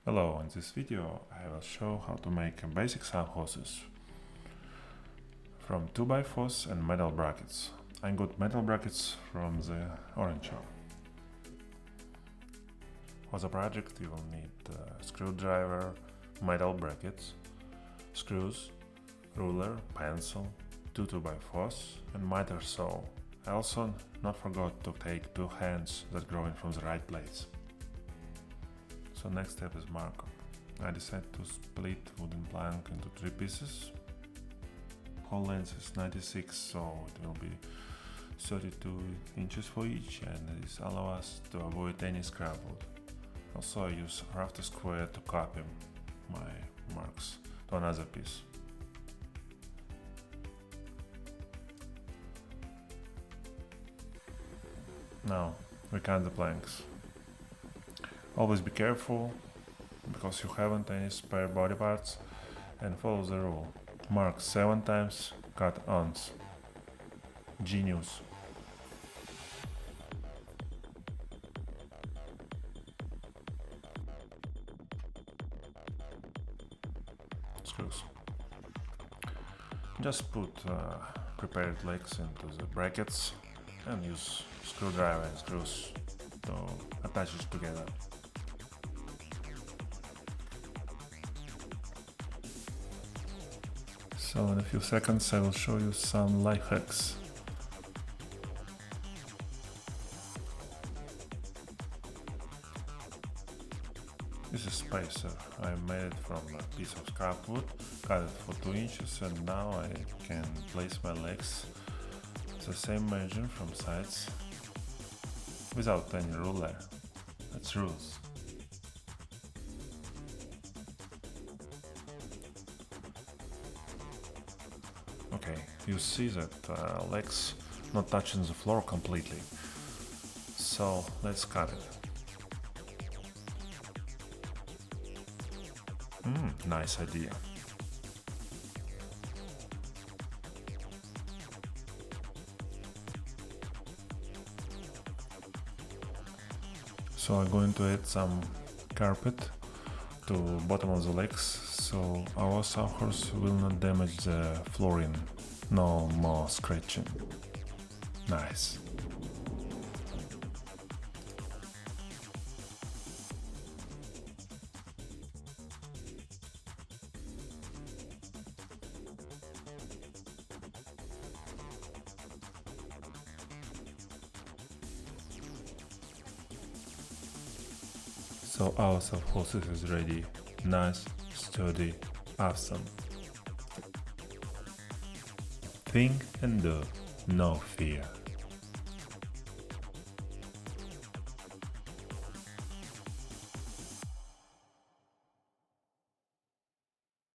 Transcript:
Hello, in this video I will show how to make basic sawhorses from 2x4s and metal brackets. I got metal brackets from the orange shop. For the project you will need a screwdriver, metal brackets, screws, ruler, pencil, two 2x4s and miter saw. I also not forgot to take two hands that growing from the right place. So next step is markup. I decided to split wooden plank into 3 pieces. Whole length is 96, so it will be 32 inches for each, and this allows us to avoid any scrap wood. Also I use roughly square to copy my marks to another piece. Now we cut the planks. Always be careful, because you haven't any spare body parts, and follow the rule. Mark 7 times, cut once. Genius. Screws. Just put prepared legs into the brackets and use screwdriver and screws to attach it together. So in a few seconds I will show you some life hacks. This is spacer. I made it from a piece of scrap wood, cut it for 2 inches, and now I can place my legs the same measure from sides without any ruler. That's rules. Okay, you see that legs not touching the floor completely, so let's cut it. Nice idea. So I'm going to add some carpet to bottom of the legs, so our sawhorse will not damage the flooring. No more scratching. Nice. So our sawhorses is ready. Nice, sturdy, awesome. Think and do, no fear.